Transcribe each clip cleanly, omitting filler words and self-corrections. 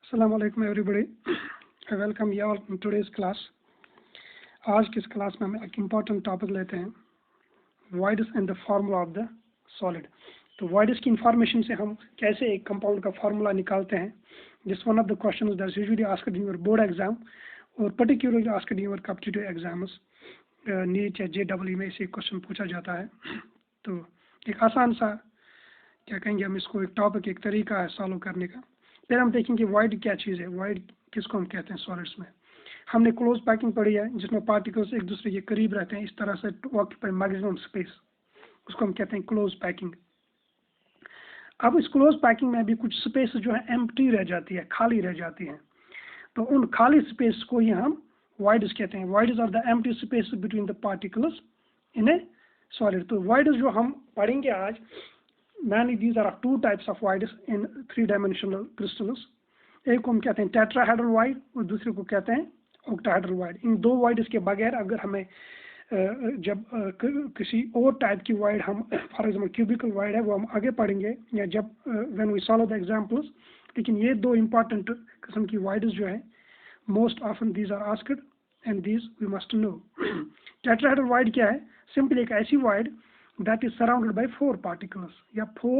Assalamu alaikum everybody. I welcome you all in today's class. आज की इस class में हम एक इम्पॉर्टेंट टॉपिक लेते हैं voids and the formula of the solid. तो वाइड्स की इंफॉर्मेशन से हम कैसे एक कंपाउंड का फार्मूला निकालते हैं। This one of the questions that's usually asked in your board exam और particularly asked in your competitive exams. NEET या JEE में इसे क्वेश्चन पूछा जाता है। तो एक आसान सा क्या कहेंगे हम इसको, एक टॉपिक, एक तरीका है सॉल्व करने का। फिर हम देखेंगे वाइड क्या चीज़ है, वाइड किसको हम कहते हैं सॉलिड्स में। हमने क्लोज पैकिंग पढ़ी है जिसमें पार्टिकल्स एक दूसरे के करीब रहते हैं इस तरह से टू ऑक्यूपाई मैक्सिमम स्पेस, उसको हम कहते हैं क्लोज पैकिंग। अब इस क्लोज पैकिंग में भी कुछ स्पेस जो है एम्प्टी रह जाती है, खाली रह जाती है। तो उन खाली स्पेस को ही हम वाइड्स कहते हैं। Voids are the empty space between the particles in a solid. तो वाइड्स जो हम पढ़ेंगे आज, mainly these are two types of voids in three-dimensional crystals. एक को हम कहते हैं टेट्राहेड्रल वाइड और दूसरे को कहते हैं ऑक्टाहेड्रल वाइड। इन दो वाइड्स के बगैर अगर हमें जब किसी और टाइप की वाइड हम, फॉर एग्जाम्पल क्यूबिकल वाइड है, वो हम आगे पढ़ेंगे या जब when we solve the examples. लेकिन ये दो इंपॉर्टेंट किस्म की वाइड्स जो है, most often these are asked and these we must know. Tetrahedral void क्या है? सिंपली एक ऐसी void that is surrounded by four particles या four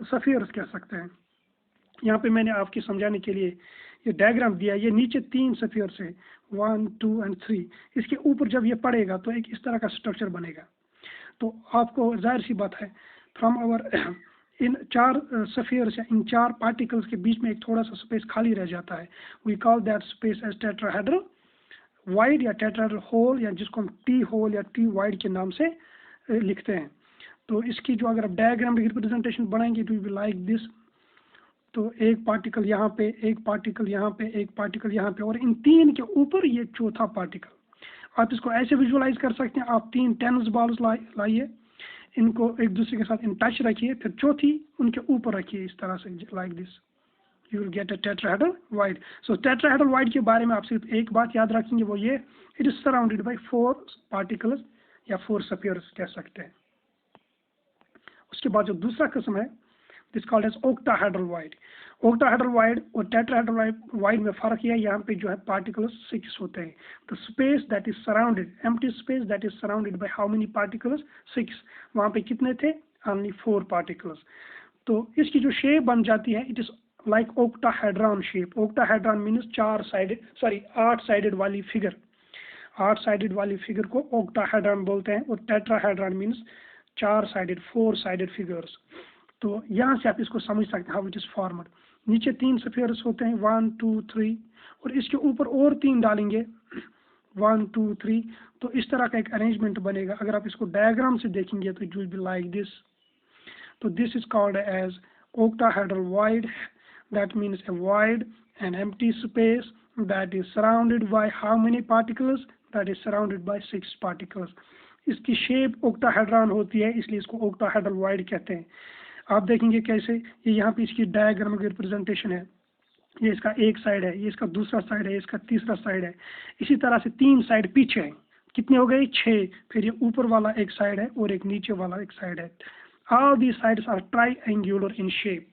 spheres कह सकते हैं। यहाँ पे मैंने आपके समझाने के लिए ये डायग्राम दिया। ये नीचे 3 स्फीयर्स है, 1, 2 and 3। इसके ऊपर जब ये पड़ेगा तो एक इस तरह का स्ट्रक्चर बनेगा। तो आपको जाहिर सी बात है, फ्रॉम आवर इन 4 स्फीयर्स या इन 4 पार्टिकल्स के बीच में एक थोड़ा सा स्पेस खाली रह जाता है। We call that space as tetrahedral void या टेट्राहेड्रल होल, या जिसको हम टी होल या टी वाइड के नाम से लिखते हैं। तो इसकी जो अगर आप डायग्राम रिप्रेजेंटेशन बनाएंगे तो विल लाइक दिस। तो एक पार्टिकल यहाँ पे, एक पार्टिकल यहाँ पे, एक पार्टिकल यहाँ पे, और इन 3 के ऊपर ये चौथा पार्टिकल। आप इसको ऐसे विजुअलाइज कर सकते हैं, आप 3 टेनिस बॉल्स लाइए, इनको एक दूसरे के साथ इन टच रखिए, फिर चौथी उनके ऊपर रखिए इस तरह से, like this. You will get a tetrahedral void. So tetrahedral void के बारे में आप सिर्फ एक बात याद रखेंगे, वो ये, it is surrounded by 4 particles या 4 स्फीयर्स कह सकते हैं। उसके बाद जो दूसरा किस्म है, this called as octahedral void. Octahedral void और टेट्राहेड्रल वाइड में फर्क यह है, यहाँ पे जो है पार्टिकल्स 6 होते हैं। तो space that is surrounded, empty space that is surrounded by how many particles? 6। वहाँ पे कितने थे? Only 4 particles. तो इसकी जो शेप बन जाती है, it is like octahedron shape. Octahedron means 8 sided वाली फिगर। 8 साइडेड वाली फिगर को ऑक्टाहेड्रॉन बोलते हैं, और tetrahedron means 4 sided, 4 sided figures. तो यहाँ से आप इसको समझ सकते हैं हाउ इट इज फॉर्मड। नीचे 3 स्फीयर्स होते हैं, 1, 2, 3, और इसके ऊपर और 3 डालेंगे, 1, 2, 3। तो इस तरह का एक अरेंजमेंट बनेगा। अगर आप इसको डायग्राम से देखेंगे तो it will be like this. तो this is called as octahedral void. That means a void, an empty space that is surrounded by how many particles? That is surrounded by 6 particles. इसकी shape octahedron होती है, इसलिए इसको octahedral wide कहते हैं। आप देखेंगे कैसे, ये यहाँ पे इसकी डायग्राम की रिप्रेजेंटेशन है। ये इसका एक साइड है, ये इसका दूसरा साइड है, इसका तीसरा साइड है। इसी तरह से 3 साइड पीछे हैं। कितने हो गए? 6। फिर ये ऊपर वाला एक साइड है और एक नीचे वाला एक साइड है। All these sides are triangular in shape.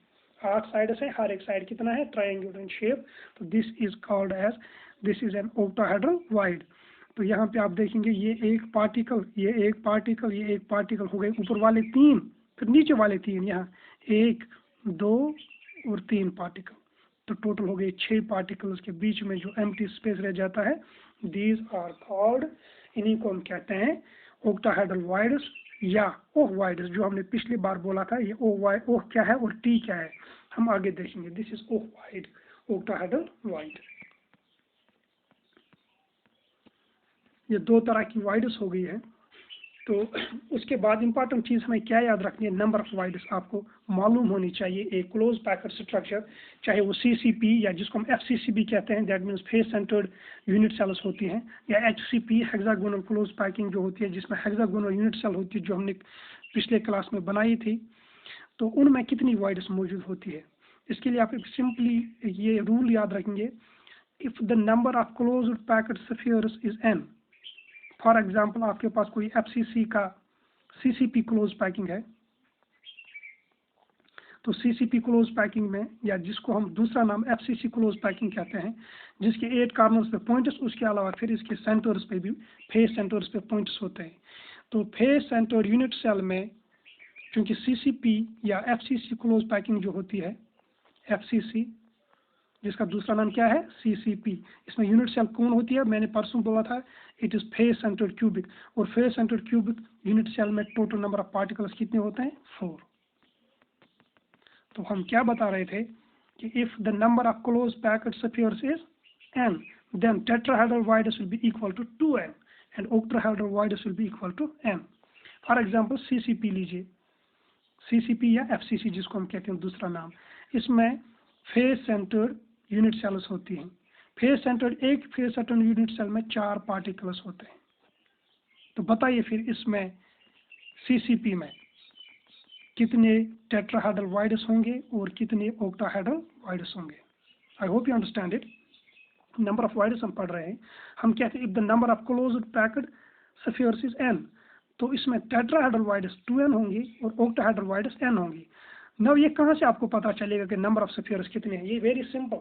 8 side से हर एक साइड कितना है? Triangular in shape. तो this is called as, this is an octahedral void. तो यहाँ पे आप देखेंगे ये एक पार्टिकल, ये एक पार्टिकल, ये एक पार्टिकल हो गए, ऊपर वाले 3, फिर नीचे वाले 3, यहाँ 1, 2 और 3 पार्टिकल। तो टोटल हो गए 6 पार्टिकल्स के बीच में जो एम्प्टी स्पेस रह जाता है, दीज आर कॉल्ड, इन्हीं को हम कहते हैं ऑक्टाहेड्रल वाइड्स या ओह वाइड्स। जो हमने पिछली बार बोला था, ये ओह क्या है और टी क्या है, हम आगे देखेंगे। This is oh wide, octahedral wide. ये 2 तरह की वाइड्स हो गई है। तो उसके बाद इंपॉर्टेंट चीज़ हमें क्या याद रखनी है? नंबर ऑफ वाइड्स आपको मालूम होनी चाहिए। एक क्लोज पैकेट स्ट्रक्चर, चाहे वो CCP या जिसको हम FCC भी कहते हैं, that means face centered unit cells होती हैं, या HCP हेक्सागोनल क्लोज पैकिंग जो होती है, जिसमें हेक्सागोनल यूनिट सेल होती है, जो हमने पिछले क्लास में बनाई थी। तो उनमें कितनी वाइड्स मौजूद होती है? इसके लिए आप एक सिंपली ये रूल याद रखेंगे, if the number of closed packet spheres is n। For example आपके पास कोई FCC का CCP क्लोज पैकिंग है, तो CCP क्लोज पैकिंग में, या जिसको हम दूसरा नाम FCC क्लोज पैकिंग कहते हैं, जिसके 8 कार्नर्स पे पॉइंट्स, उसके अलावा फिर इसके सेंटर्स पे भी, फेस सेंटर्स पे पॉइंट्स होते हैं। तो फेस सेंटर यूनिट सेल में क्योंकि CCP या FCC क्लोज पैकिंग जो होती है, FCC जिसका दूसरा नाम क्या है CCP, इसमें यूनिट सेल कौन होती है, मैंने परसों बोला था, it is face centre cubic. और face centre cubic unit cell में टोटल नंबर ऑफ पार्टिकल्स कितने होते हैं 4। तो हम क्या बता रहे थे कि if the number of close packed spheres is n, then tetrahedral radius will be equal to 2n and octahedral radius will be equal to n। For example CCP लीजिए, CCP या FCC जिसको हम कहते हैं दूसरा नाम, इसमें फेस सेंटर यूनिट सेल्स होती हैं। एक फेस सेंटर यूनिट सेल में 4 पार्टिकल्स होते हैं। तो बताइए फिर इसमें CCP में कितने टेट्राहेड्रल वाइडस होंगे और कितने ऑक्टाहेड्रल वाइडस होंगे। I hope you understand it. Number of voids हम पढ़ रहे हैं, हम कहते हैं if the number of closed packed spheres is n, तो इसमें टेट्राहेड्रल वाइडस 2n होंगी और ऑक्टाहेड्रल वाइडस n होंगी। नव ये कहाँ से आपको पता चलेगा कि नंबर ऑफ स्फीयर्स कितने हैं? ये वेरी सिंपल,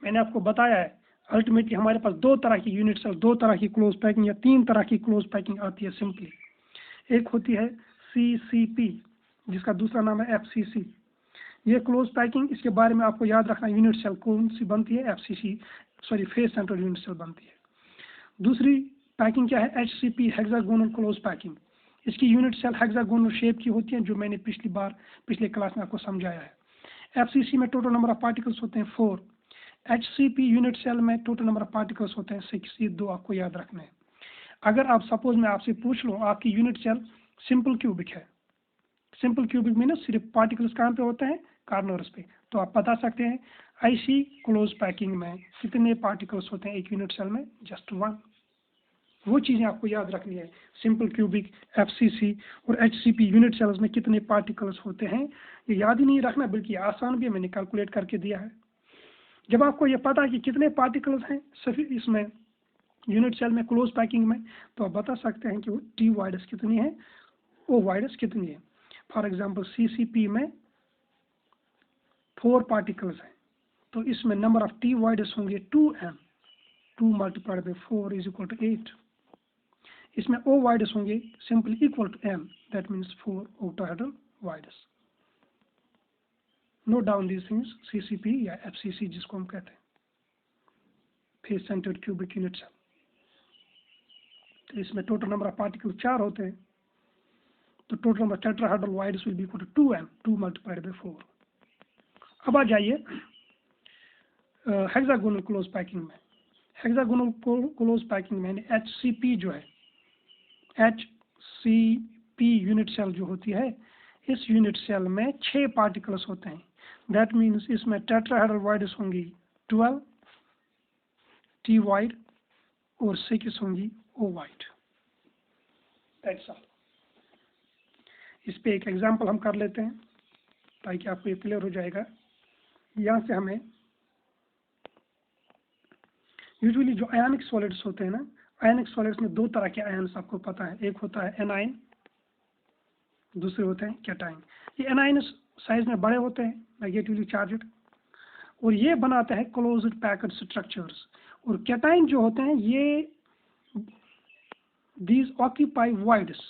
मैंने आपको बताया है। अल्टीमेटली हमारे पास 2 तरह की यूनिट सेल, 2 तरह की क्लोज पैकिंग या 3 तरह की क्लोज पैकिंग आती है सिंपली। एक होती है CCP जिसका दूसरा नाम है FCC। ये क्लोज पैकिंग, इसके बारे में आपको याद रखना, यूनिट सेल कौन सी बनती है, फेस सेंटर यूनिट सेल बनती है। दूसरी पैकिंग क्या है, HCP हेक्सागोनल क्लोज पैकिंग। इसकी यूनिट सेल हेक्सागोनल शेप की होती है, जो मैंने पिछले क्लास में आपको समझाया है। FCC में टोटल नंबर ऑफ पार्टिकल्स होते हैं 4। HCP यूनिट सेल में टोटल नंबर ऑफ पार्टिकल्स होते हैं 6। ये 2 आपको याद रखने हैं। अगर आप सपोज मैं आपसे पूछ लूँ आपकी यूनिट सेल सिंपल क्यूबिक है, सिंपल क्यूबिक में ना सिर्फ पार्टिकल्स कहाँ पे होते हैं, कार्नर्स पे, तो आप बता सकते हैं IC क्लोज पैकिंग में कितने पार्टिकल्स होते हैं एक यूनिट सेल में, जस्ट 1। वो चीज़ें आपको याद रखनी है, सिंपल क्यूबिक, FCC और HCP यूनिट सेल्स में कितने पार्टिकल्स होते हैं, ये याद ही नहीं रखना, बल्कि आसान भी है, मैंने कैलकुलेट करके दिया है। जब आपको ये पता है कि कितने पार्टिकल्स हैं सभी इसमें यूनिट सेल में क्लोज पैकिंग में, तो आप बता सकते हैं कि वो T वाइडस कितनी है, O वाइडस कितनी है। फॉर एग्जांपल CCP में 4 पार्टिकल्स हैं, तो इसमें नंबर ऑफ T वाइडस होंगे 2n, 2 multiplied by 4 is equal to 8। इसमें O वाइडस होंगे simply equal to n, that means 4 octahedral voids. Note down these things, CCP या FCC जिसको हम कहते हैं, face centre cubic unit cell. तो इसमें टोटल नंबर ऑफ पार्टिकल 4 होते हैं, तो total number tetrahedral voids will be equal to 2n, 2 multiplied by 4। अब आ जाइए हेक्सागोनल क्लोज पैकिंग में। हेक्सागोनल क्लोज पैकिंग में HCP जो है, HCP यूनिट सेल जो होती है, इस यूनिट सेल में 6 पार्टिकल्स होते हैं। दैट मीन्स इसमें टेट्राहेड्रल वाइडस होंगी 12 T वाइड और 6 होंगी O वाइड। That's all. इस पे एक एग्जांपल हम कर लेते हैं ताकि आपको ये क्लियर हो जाएगा। यहाँ से हमें यूजुअली जो आयनिक सॉलिड्स होते हैं ना, आयनिक सॉलिड्स में 2 तरह के आयन्स आपको पता है, एक होता है एनाइन, दूसरे होते हैं कैटाइन। ये एनाइन साइज में बड़े होते हैं, नेगेटिवली चार्जड, और ये बनाते हैं क्लोज्ड पैक्ड स्ट्रक्चर्स। और कैटाइन जो होते हैं ये दीज ऑक्यूपाई वाइड्स,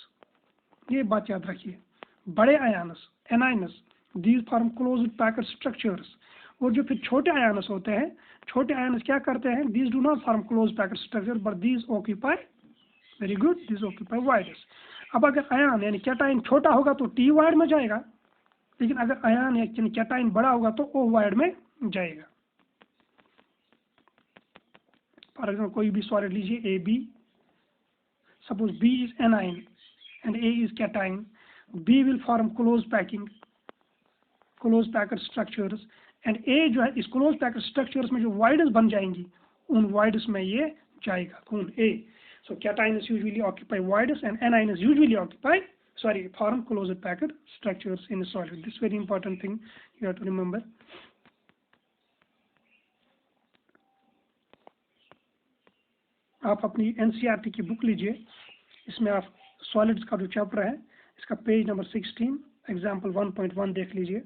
ये बात याद रखिए। बड़े ions anions these form closed packed structures, और जो फिर छोटे आयन्स होते हैं, छोटे आयन्स क्या करते हैं, these do not form closed packed structure but these occupy, very good, these occupy wides. अब अगर आयन यानी कैटाइन छोटा होगा तो T वाइड में जाएगा, लेकिन अगर आयन यानी कैटाइन बड़ा होगा तो O वाइड में जाएगा। फॉर एग्जाम्पल कोई भी सॉलिड लीजिए AB, suppose B is A9 and A is cation, B will form close packed structures, and A जो है इस close packed structures में जो वाइडस बन जाएंगी उन वाइडस में ये जाएगा, कौन, A. So cation is usually occupy wides and anion is usually form closed packed structures in a solid. This is very important thing you have to remember. आप अपनी NCERT की बुक लीजिए, इसमें आप सॉलिड्स का जो चैप्टर है इसका पेज नंबर 16 एग्जाम्पल 1.1 देख लीजिए।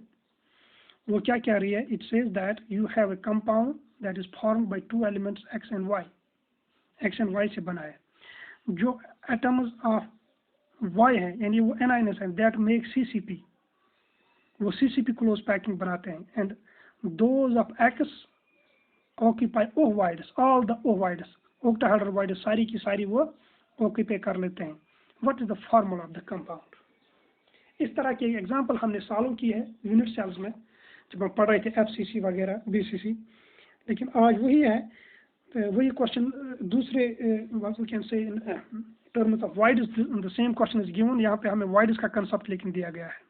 वो क्या कह रही है? It says that you have a compound that is formed by two elements X and Y से बना है। जो एटम्स ऑफ वाई है यानी वो एनाइनस है, दैट मेक CCP, वो CCP क्लोज पैकिंग बनाते हैं, and those of X occupy O voids, all the O voids, octahedral voids सारी की सारी वो ऑक्यूपाई कर लेते हैं। What is the formula of the compound? इस तरह के एग्जांपल हमने सालों की है यूनिट सेल्स में जब हम पढ़ रहे थे FCC वगैरह BCC, लेकिन आज वही है, वही क्वेश्चन दूसरे what we can say in terms of voids, the same question is given. यहाँ पे हमें वाइड्स का कंसेप्ट लेकिन दिया गया है।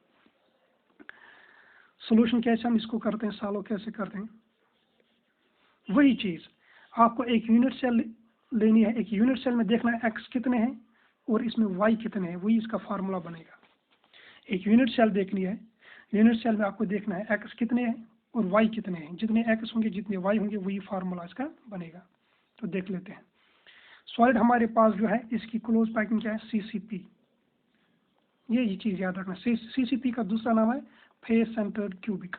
सोल्यूशन कैसे हम इसको करते हैं, सालों कैसे करते हैं, वही चीज आपको एक यूनिट सेल लेनी है। एक यूनिट सेल में देखना है एक्स कितने हैं और इसमें वाई कितने हैं, वही इसका फार्मूला बनेगा। एक यूनिट सेल देखनी है, यूनिट सेल में आपको देखना है एक्स कितने हैं और वाई कितने हैं, जितने एक्स होंगे जितने वाई होंगे वही फार्मूला इसका बनेगा। तो देख लेते हैं। सॉलिड हमारे पास जो है इसकी क्लोज पैकिंग क्या है? CCP। ये चीज याद रखना, CCP का दूसरा नाम है फेस सेंटर्ड क्यूबिक।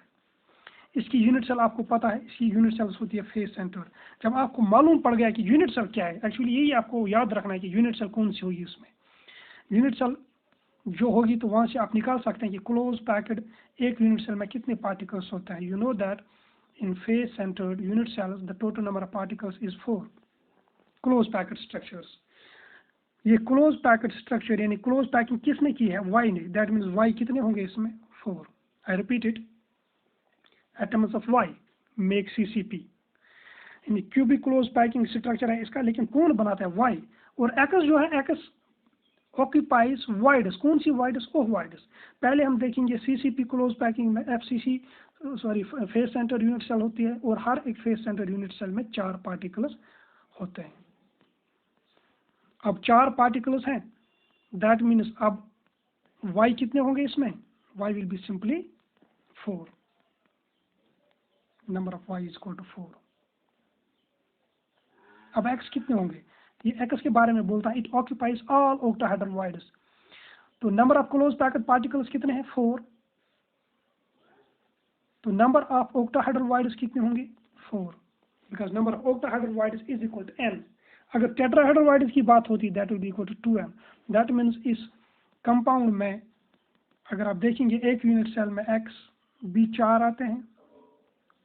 इसकी यूनिट सेल आपको पता है, इसकी यूनिट सेल्स होती है फेस सेंटर्ड। जब आपको मालूम पड़ गया कि यूनिट सेल क्या है, एक्चुअली यही आपको याद रखना है कि यूनिट सेल कौन सी होगी। इसमें यूनिट सेल जो होगी तो वहां से आप निकाल सकते हैं कि क्लोज पैक्ड एक यूनिट सेल में कितने पार्टिकल्स होते हैं। You know that in face centered unit cells the total number of particles is 4 close packed structures. ये क्लोज पैक्ड स्ट्रक्चर यानी क्लोज पैकिंग किसने की है? वाई ने। दैट मीन्स वाई कितने होंगे इसमें? 4। I repeat it, atoms of Y make CCP। यानी क्यूबिक क्लोज पैकिंग स्ट्रक्चर है इसका, लेकिन कौन बनाता है? वाई। और एक्स जो है, एक्स ऑक्यूपाइज वाइड्स। कौन सी वाइड्स? ओह वाइड्स। पहले हम देखेंगे CCP क्लोज पैकिंग में FCC face center unit cell होती है और हर एक फेस सेंटर यूनिट सेल में 4 पार्टिकल्स होते हैं। अब 4 पार्टिकल्स हैं, दैट मीन्स अब y कितने होंगे इसमें? y will be simply 4, number of y is equal to 4। अब x कितने होंगे? ये x के बारे में बोलता है, it occupies all octahedral voids. तो number of close packed particles कितने हैं? 4। तो नंबर ऑफ ऑक्टाहेड्रल वाइड्स कितने होंगे? 4, because number of octahedral voids is equal to n। अगर टेट्राहेड्रल वाइड्स की बात होती that will be equal to 2m। That means इस कंपाउंड में अगर आप देखेंगे एक यूनिट सेल में x भी 4 आते हैं,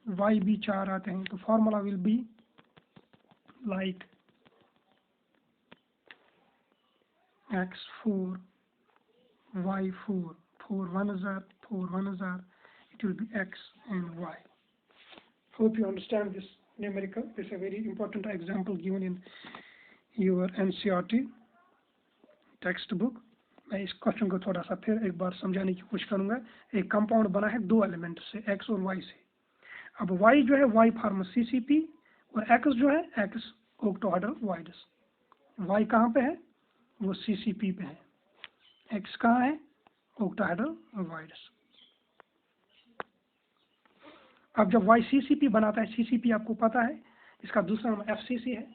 y भी 4 आते हैं, तो formula will be like x4 y4, 4 1s are 4 1s are, it will be x and y. Hope you understand this numerical. This is a very important example given in your NCERT textbook. मैं इस question को थोड़ा सा फिर एक बार समझाने की कोशिश करूंगा। एक कंपाउंड बना है 2 एलिमेंट से, x और y से। अब y जो है y फॉर्म CCP और x जो है x ऑक्टाहेड्रल वाइड्स। y कहाँ पे है? वो CCP पे है। x कहाँ है? Octahedral wides. अब जब y CCP बनाता है, CCP आपको पता है इसका दूसरा नाम FCC है।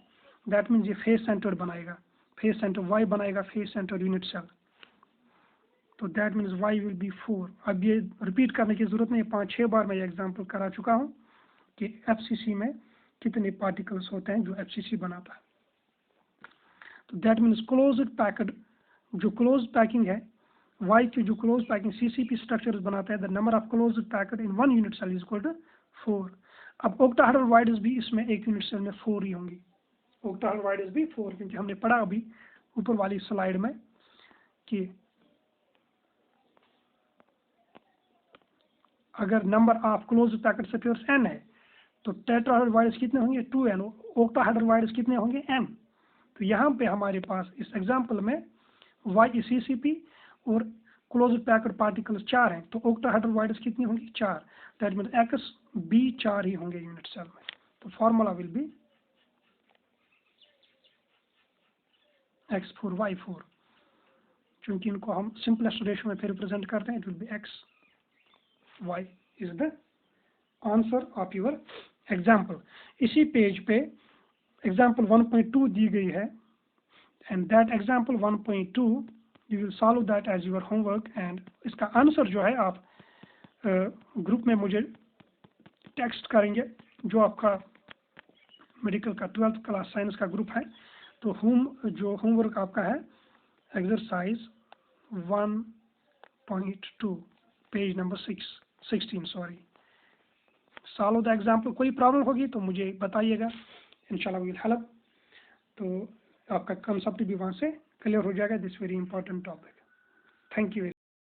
दैट मीन्स ये फेस सेंटर्ड बनाएगा, फेस सेंटर y बनाएगा, फेस सेंटर यूनिट सेल। तो that means y will B 4। अब ये रिपीट करने की जरूरत नहीं, 5-6 बार मैं ये एग्जांपल करा चुका हूँ कि FCC में कितने पार्टिकल्स होते हैं जो FCC बनाता है। तो दैट मीन्स क्लोज्ड पैक्ड, जो क्लोज पैकिंग है y की, जो क्लोज पैकिंग CCP स्ट्रक्चर्स बनाता है, the number of closed packed in 1 unit cell is equal to 4। अब ऑक्टाहेड्रल वाइड्स भी इसमें एक यूनिट सेल में 4 ही होंगी। ऑक्टाहेड्रल वाइड्स भी 4, क्योंकि हमने पढ़ा अभी ऊपर वाली स्लाइड में कि अगर number of close packed spheres n है तो टेट्राहेड्रल वाइड्स कितने होंगे? 2n। ऑक्टाहेड्रल वाइड्स कितने होंगे? m। तो यहाँ पे हमारे पास इस एग्जांपल में y CCP और क्लोज पैक्ड पार्टिकल्स 4 हैं, तो ऑक्टाहेड्रल वाइड्स कितनी होंगी? 4। दैट मीन्स x भी 4 ही होंगे यूनिट सेल में। तो formula will be x4 y4। चूंकि इनको हम सिंपलेस्ट रेशियो में फिर रिप्रेजेंट करते हैं, it will B x y is the answer of your example. इसी पेज पे example 1.2 दी गई है, and that example 1.2 you will solve that as your homework, and इसका आंसर जो है आप ग्रुप में मुझे टेक्स्ट करेंगे जो आपका मेडिकल का 12th क्लास साइंस का ग्रुप है। तो जो होमवर्क आपका है exercise 1.2 page number 16 sorry, solve the example. कोई प्रॉब्लम होगी तो मुझे बताइएगा, इंशाल्लाह विल हेल्प। तो आपका कंसेप्ट भी वहाँ से क्लियर हो जाएगा। This very important topic. Thank you.